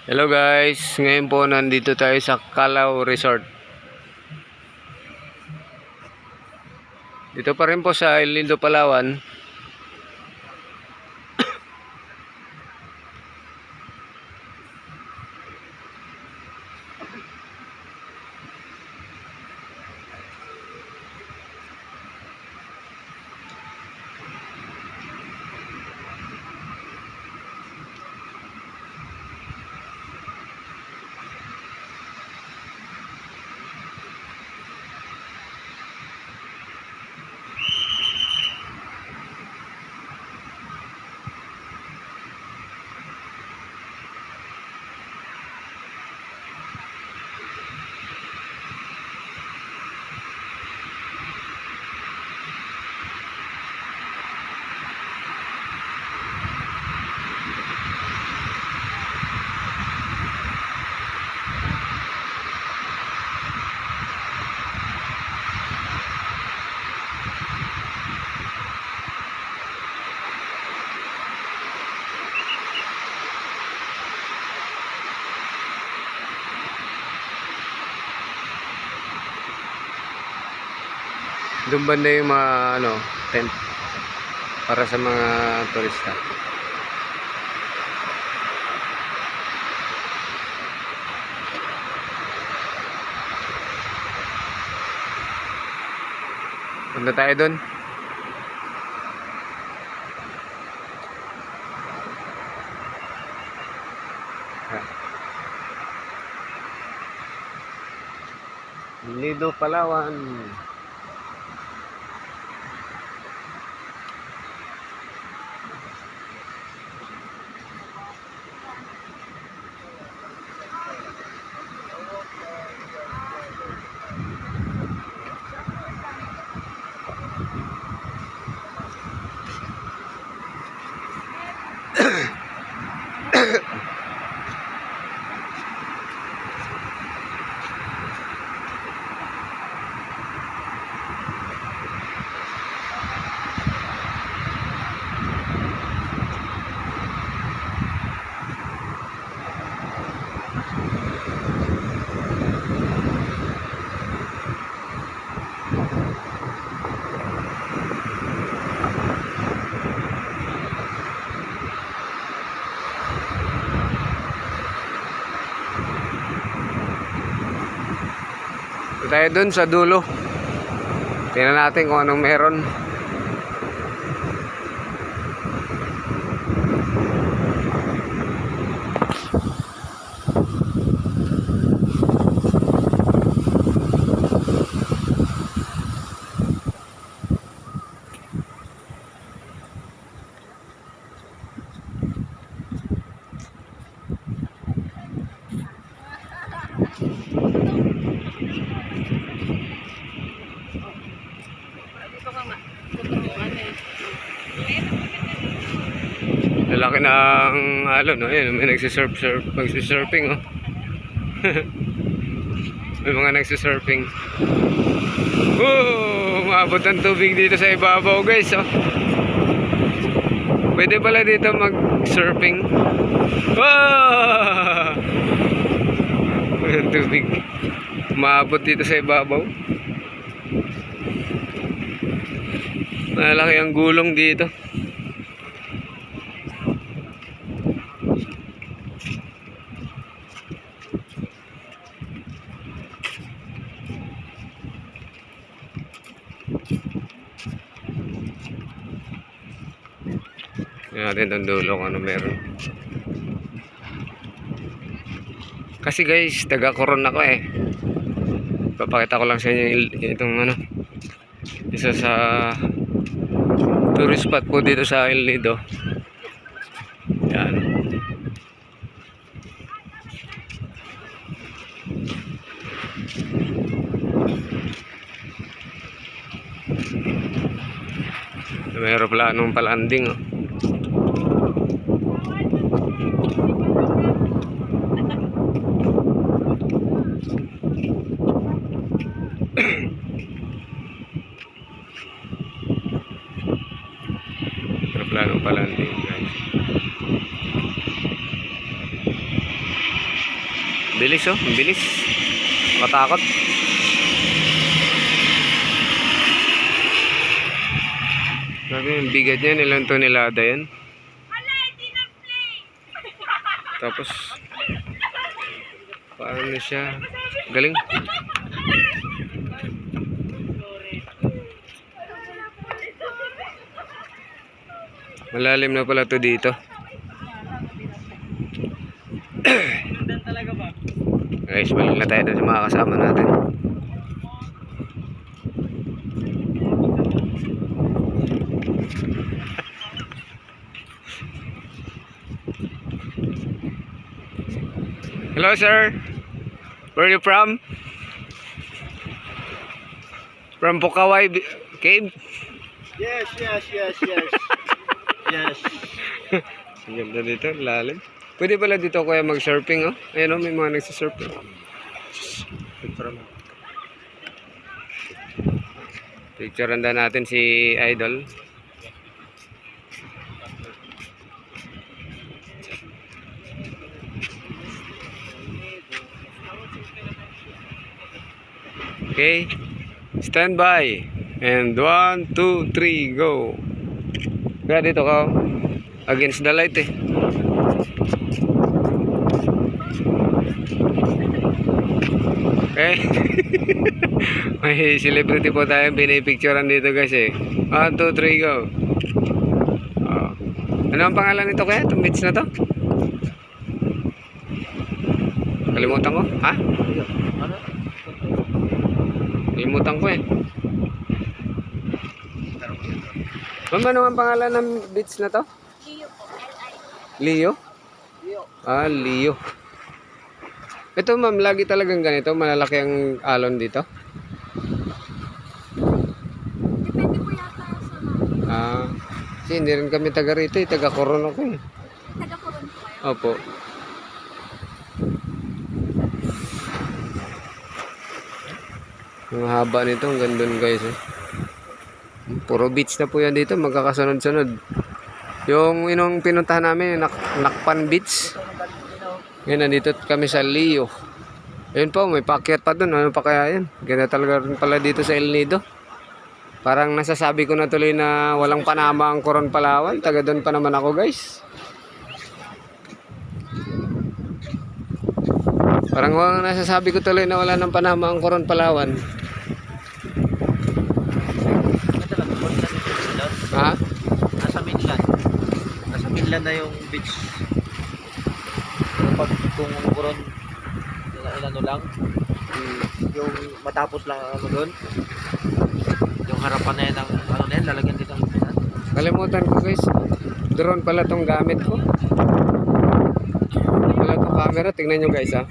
Hello guys, ngayon po nandito tayo sa Calao Resort. Dito pa rin po sa El Nido, Palawan. Doon banda yung mga tent para sa mga turista. Punta tayo doon. Lido, Palawan. Tayo dun sa dulo. Tingnan natin kung anong meron. Lalaki ng alon, no? Ayan, may magsisurfing, oh. May mga nagsisurfing. Maabot ang tubig dito sa ibabaw, guys, oh. Pwede pala dito mag-surfing. Ang tubig. Maabot dito sa ibabaw. Malaki ang gulong dito. Tingnan natin itong dulo kung ano meron. Kasi guys, taga-Coron ako eh. Papakita ko lang sa inyo itong isa sa tourist spot po dito sa El Nido. Yan. May aeroplanong palanding, oh. Aeroplanong palanding, guys. Bilis oh, ang bilis. Katakot. Sabi, ang bigat yan. Ilang tonelada yan. Tapos, paano siya? Galing. Malalim na pala to dito. Guys, balik na tayo dun sa mga kasama natin. Hello sir, where are you from? From Pukaway Cave? Yes. Yes. Ang ganda dito, lalim. Pwede pala dito kuya mag-surfing oh. Ayan oh, may mga nagsisurf. Picturean na natin si Idol. Okay, stand by. And 1, 2, 3, go. Kaya dito ka against the light eh. Okay. May celebrity po tayo pinipicturean dito guys eh. 1, 2, 3, go. Oh. Ano ang pangalan nito kaya? Itong beach na to? Kalimutan ko. Ha? Kalimutan ko eh. Ma'am, ano ang pangalan ng beach na to? Leo po, Leo? Ah, Leo. Ito ma'am, lagi talagang ganito. Malalaki ang alon dito. Depende po yata sa mga Ah, kasi hindi rin kami taga rito eh. Taga Coron ako eh. taga-Coron po kayo. Opo. Ang haba nito, ang gandun guys eh. Puro beach na po yan dito, magkakasunod-sunod. Yung pinuntahan namin, Nakpan Beach. Ngayon, nandito kami sa Leo. Ayun po, may paakyat pa dun. Ano pa kaya yan? Ganda talaga rin pala dito sa El Nido. Parang nasasabi ko na tuloy na walang Panama ang Coron, Palawan. Taga doon pa naman ako guys. Parang nasasabi ko tuloy na wala ng Panama ang Coron, Palawan. Ha? Nasa mainland na yung beach. Pag kung Coron, ano lang, yung matapos lang ano doon, yung harapan na yan ng ano na yan, lalagyan dito ng pinan. Kalimutan ko guys. Drone pala tong gamit ko. Wala tong camera. Tingnan nyo guys ha.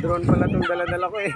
Drone pala tong dala-dala ko eh.